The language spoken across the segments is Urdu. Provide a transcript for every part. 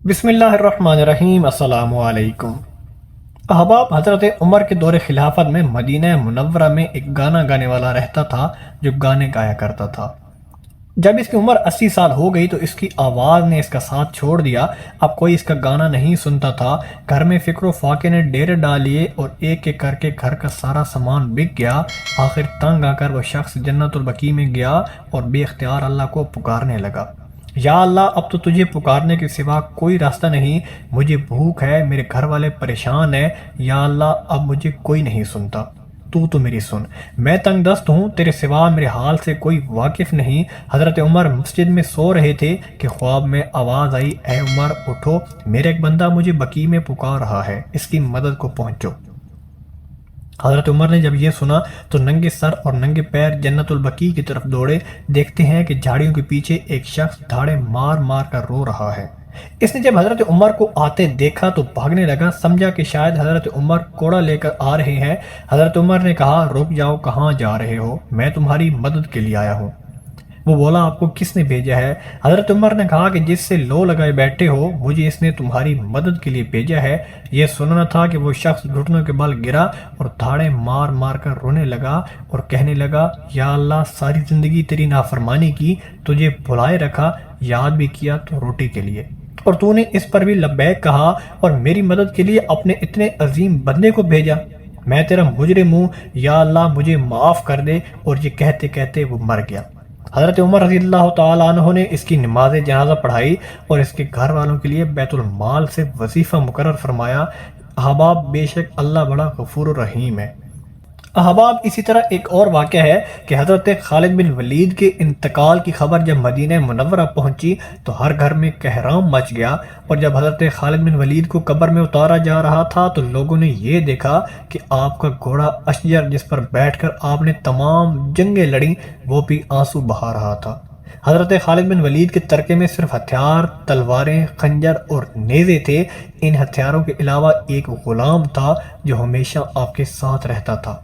بسم اللہ الرحمن الرحیم۔ السلام علیکم احباب، حضرت عمر کے دور خلافت میں مدینہ منورہ میں ایک گانا گانے والا رہتا تھا جو گانے گایا کرتا تھا۔ جب اس کی عمر 80 سال ہو گئی تو اس کی آواز نے اس کا ساتھ چھوڑ دیا۔ اب کوئی اس کا گانا نہیں سنتا تھا۔ گھر میں فکر و فاقے نے ڈیرے ڈالیے اور ایک ایک کر کے گھر کا سارا سامان بک گیا۔ آخر تنگ آ کر وہ شخص جنت البقیع میں گیا اور بے اختیار اللہ کو پکارنے لگا، یا اللہ، اب تو تجھے پکارنے کے سوا کوئی راستہ نہیں، مجھے بھوک ہے، میرے گھر والے پریشان ہیں، یا اللہ اب مجھے کوئی نہیں سنتا، تو میری سن، میں تنگ دست ہوں، تیرے سوا میرے حال سے کوئی واقف نہیں۔ حضرت عمر مسجد میں سو رہے تھے کہ خواب میں آواز آئی، اے عمر اٹھو، میرا ایک بندہ مجھے بقیع میں پکار رہا ہے، اس کی مدد کو پہنچو۔ حضرت عمر نے جب یہ سنا تو ننگے سر اور ننگے پیر جنت البقیع کی طرف دوڑے۔ دیکھتے ہیں کہ جھاڑیوں کے پیچھے ایک شخص دھاڑے مار مار کر رو رہا ہے۔ اس نے جب حضرت عمر کو آتے دیکھا تو بھاگنے لگا، سمجھا کہ شاید حضرت عمر کوڑا لے کر آ رہے ہیں۔ حضرت عمر نے کہا، رک جاؤ، کہاں جا رہے ہو؟ میں تمہاری مدد کے لیے آیا ہوں۔ وہ بولا، آپ کو کس نے بھیجا ہے؟ حضرت عمر نے کہا کہ جس سے لو لگائے بیٹھے ہو، مجھے اس نے تمہاری مدد کے لیے بھیجا ہے۔ یہ سننا تھا کہ وہ شخص گھٹنوں کے بل گرا اور دھاڑے مار مار کر رونے لگا اور کہنے لگا، یا اللہ، ساری زندگی تیری نافرمانی کی، تجھے بھلائے رکھا، یاد بھی کیا تو روٹی کے لیے، اور تو نے اس پر بھی لبیک کہا اور میری مدد کے لیے اپنے اتنے عظیم بندے کو بھیجا۔ میں تیرا مجرم ہوں، یا اللہ مجھے معاف کر دے۔ اور یہ کہتے کہتے وہ مر گیا۔ حضرت عمر رضی اللہ تعالیٰ عنہ نے اس کی نماز جنازہ پڑھائی اور اس کے گھر والوں کے لیے بیت المال سے وظیفہ مقرر فرمایا۔ احباب، بے شک اللہ بڑا غفور الرحیم ہے۔ احباب، اسی طرح ایک اور واقعہ ہے کہ حضرت خالد بن ولید کے انتقال کی خبر جب مدینہ منورہ پہنچی تو ہر گھر میں کہرام مچ گیا، اور جب حضرت خالد بن ولید کو قبر میں اتارا جا رہا تھا تو لوگوں نے یہ دیکھا کہ آپ کا گھوڑا اشجر، جس پر بیٹھ کر آپ نے تمام جنگیں لڑیں، وہ بھی آنسو بہا رہا تھا۔ حضرت خالد بن ولید کے ترکے میں صرف ہتھیار، تلواریں، خنجر اور نیزے تھے۔ ان ہتھیاروں کے علاوہ ایک غلام تھا جو ہمیشہ آپ کے ساتھ رہتا تھا۔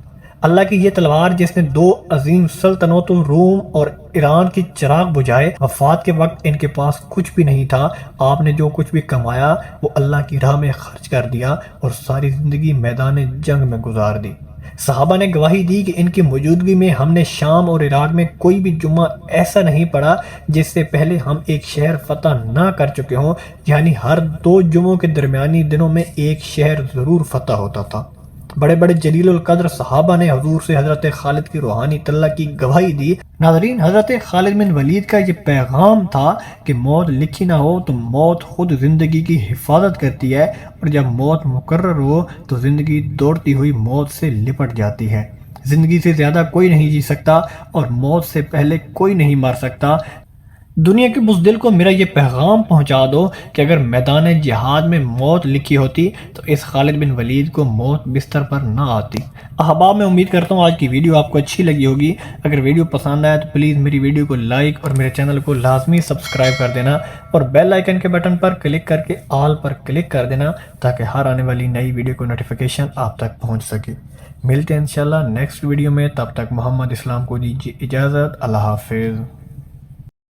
اللہ کی یہ تلوار جس نے دو عظیم سلطنتوں روم اور ایران کی چراغ بجھائے، وفات کے وقت ان کے پاس کچھ بھی نہیں تھا۔ آپ نے جو کچھ بھی کمایا وہ اللہ کی راہ میں خرچ کر دیا اور ساری زندگی میدان جنگ میں گزار دی۔ صحابہ نے گواہی دی کہ ان کی موجودگی میں ہم نے شام اور عراق میں کوئی بھی جمعہ ایسا نہیں پڑھا جس سے پہلے ہم ایک شہر فتح نہ کر چکے ہوں، یعنی ہر 2 جمعوں کے درمیانی دنوں میں ایک شہر ضرور فتح ہوتا تھا۔ بڑے بڑے جلیل القدر صحابہ نے حضور سے حضرت خالد کی روحانی طلع کی گواہی دی۔ ناظرین، حضرت خالد بن ولید کا یہ پیغام تھا کہ موت لکھی نہ ہو تو موت خود زندگی کی حفاظت کرتی ہے، اور جب موت مقرر ہو تو زندگی دوڑتی ہوئی موت سے لپٹ جاتی ہے۔ زندگی سے زیادہ کوئی نہیں جی سکتا اور موت سے پہلے کوئی نہیں مر سکتا۔ دنیا کے بزدل کو میرا یہ پیغام پہنچا دو کہ اگر میدان جہاد میں موت لکھی ہوتی تو اس خالد بن ولید کو موت بستر پر نہ آتی۔ احباب، میں امید کرتا ہوں آج کی ویڈیو آپ کو اچھی لگی ہوگی۔ اگر ویڈیو پسند آیا تو پلیز میری ویڈیو کو لائک اور میرے چینل کو لازمی سبسکرائب کر دینا، اور بیل آئیکن کے بٹن پر کلک کر کے آل پر کلک کر دینا تاکہ ہر آنے والی نئی ویڈیو کو نوٹیفیکیشن آپ تک پہنچ سکے۔ ملتے ہیں انشاءاللہ نیکسٹ ویڈیو میں، تب تک محمد اسلام کو دیجیے اجازت۔ اللہ حافظ۔